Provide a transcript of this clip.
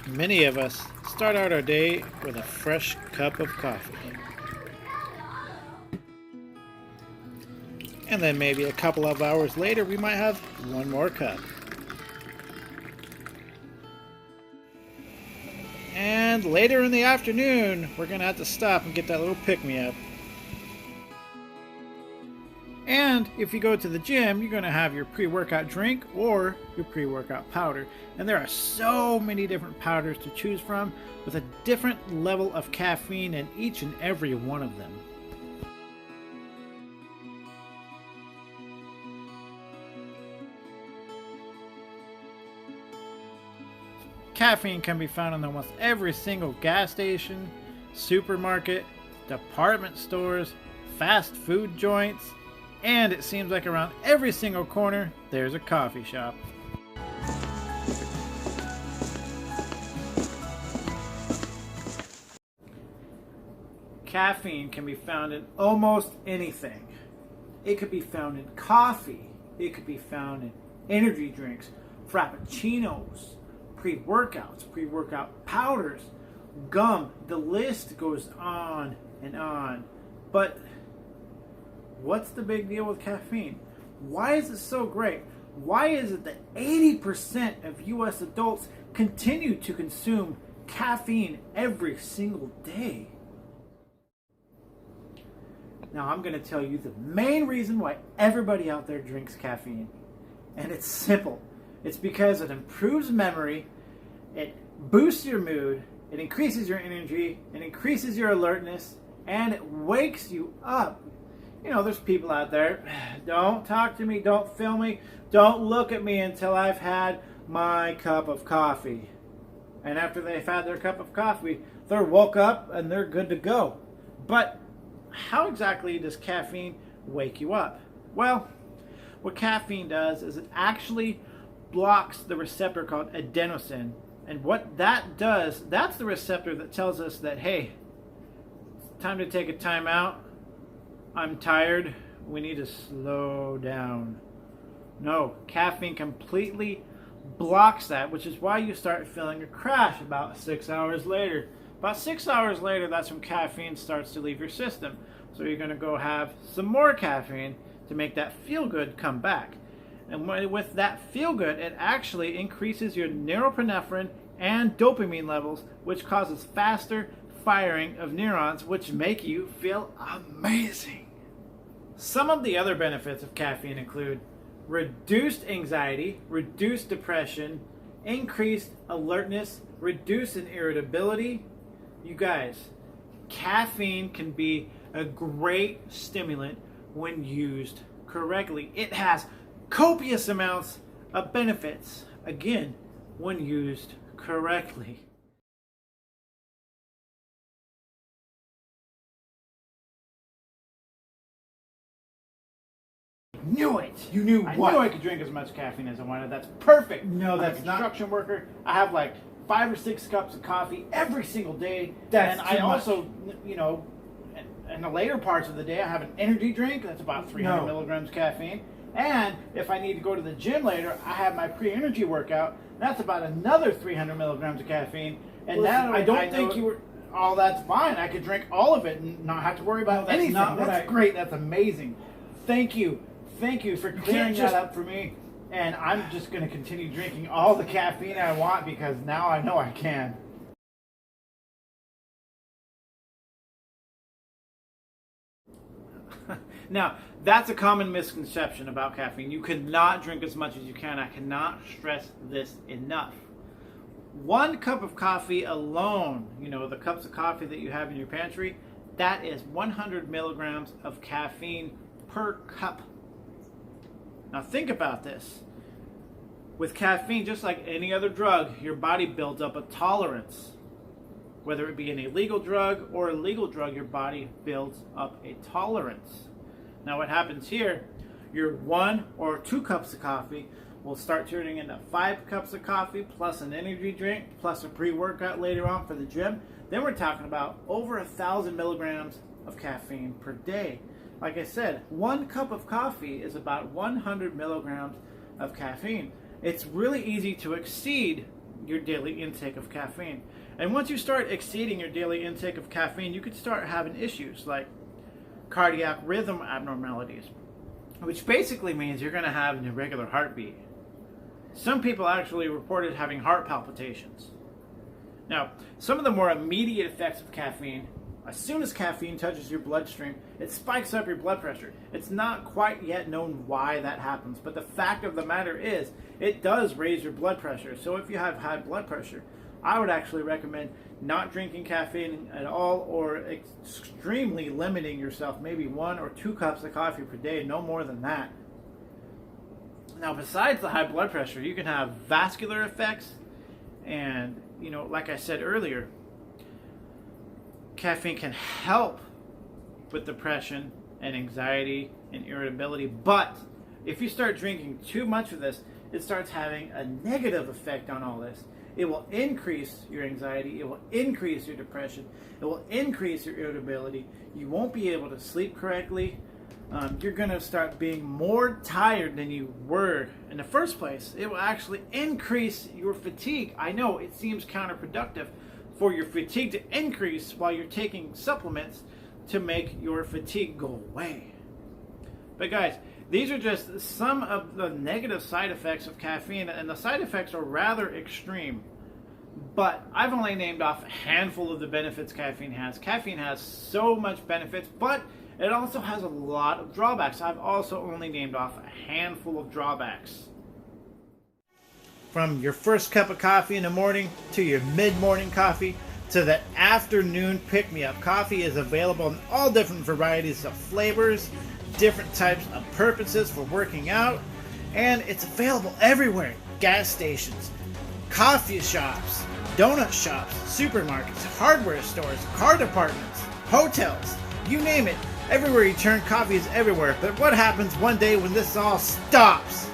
Many of us start out our day with a fresh cup of coffee. And then maybe a couple of hours later, we might have one more cup. And later in the afternoon, we're going to have to stop and get that little pick-me-up. And if you go to the gym, you're going to have your pre-workout drink or your pre-workout powder. And there are so many different powders to choose from with a different level of caffeine in each and every one of them. Caffeine can be found in almost every single gas station, supermarket, department stores, fast food joints, and it seems like around every single corner there's a coffee shop. Caffeine can be found in almost anything. It could be found in coffee, it could be found in energy drinks, frappuccinos, pre-workouts, pre-workout powders, gum. The list goes on and on. But what's the big deal with caffeine? Why is it so great? Why is it that 80% of US adults continue to consume caffeine every single day? Now I'm going to tell you the main reason why everybody out there drinks caffeine. And it's simple. It's because it improves memory, it boosts your mood, it increases your energy, it increases your alertness, and it wakes you up. You know, there's people out there, don't talk to me, don't film me, don't look at me until I've had my cup of coffee. And after they've had their cup of coffee, they're woke up and they're good to go. But how exactly does caffeine wake you up? Well, what caffeine does is it actually blocks the receptor called adenosine. And what that does, that's the receptor that tells us that, hey, it's time to take a time out. I'm tired. We need to slow down. No, caffeine completely blocks that, which is why you start feeling a crash about 6 hours later. About 6 hours later, that's when caffeine starts to leave your system. So you're going to go have some more caffeine to make that feel-good come back. And with that feel-good, it actually increases your norepinephrine and dopamine levels, which causes faster firing of neurons, which make you feel amazing. Some of the other benefits of caffeine include reduced anxiety, reduced depression, increased alertness, reduced irritability. You guys, caffeine can be a great stimulant when used correctly. It has copious amounts of benefits, again, when used correctly. Knew it. You knew I what? knew I could drink as much caffeine as I wanted. That's perfect. No, that's I'm a not. construction worker. I have like 5 or 6 cups of coffee every single day. That's and too I much. also, you know, in the later parts of the day, I have an energy drink. That's about 300 No. milligrams caffeine. And if I need to go to the gym later, I have my pre-energy workout. That's about another 300 milligrams of caffeine. And Listen, that I don't think know- you were. Oh, that's fine. I could drink all of it and not have to worry about No, that's anything. not what That's I- great. That's amazing. Thank you. Thank you for clearing just- that up for me. And I'm just going to continue drinking all the caffeine I want because now I know I can. Now, that's a common misconception about caffeine. You cannot drink as much as you can. I cannot stress this enough. 1 cup of coffee alone, you know, the cups of coffee that you have in your pantry, that is 100 milligrams of caffeine per cup. Now think about this. With caffeine, just like any other drug, your body builds up a tolerance. Whether it be an illegal drug or a legal drug, your body builds up a tolerance. Now what happens here, your 1 or 2 cups of coffee will start turning into 5 cups of coffee plus an energy drink plus a pre-workout later on for the gym. Then we're talking about over 1,000 milligrams of caffeine per day. Like I said, 1 cup of coffee is about 100 milligrams of caffeine. It's really easy to exceed your daily intake of caffeine. And once you start exceeding your daily intake of caffeine, you could start having issues like cardiac rhythm abnormalities, which basically means you're going to have an irregular heartbeat. Some people actually reported having heart palpitations. Now, some of the more immediate effects of caffeine: as soon as caffeine touches your bloodstream, it spikes up your blood pressure. It's not quite yet known why that happens, but the fact of the matter is, it does raise your blood pressure. So if you have high blood pressure, I would actually recommend not drinking caffeine at all, or extremely limiting yourself, maybe 1 or 2 cups of coffee per day, no more than that. Now, besides the high blood pressure, you can have vascular effects, and, like I said earlier, caffeine can help with depression and anxiety and irritability, but if you start drinking too much of this, it starts having a negative effect on all this. It will increase your anxiety, it will increase your depression, it will increase your irritability. You won't be able to sleep correctly. You're going to start being more tired than you were in the first place. It will actually increase your fatigue. I know it seems counterproductive for your fatigue to increase while you're taking supplements to make your fatigue go away. But guys, these are just some of the negative side effects of caffeine, and the side effects are rather extreme. But I've only named off a handful of the benefits caffeine has. Caffeine has so much benefits, but it also has a lot of drawbacks. I've also only named off a handful of drawbacks. From your first cup of coffee in the morning, to your mid-morning coffee, to the afternoon pick-me-up, coffee is available in all different varieties of flavors, different types of purposes for working out, and it's available everywhere. Gas stations, coffee shops, donut shops, supermarkets, hardware stores, car departments, hotels, you name it. Everywhere you turn, coffee is everywhere. But what happens one day when this all stops?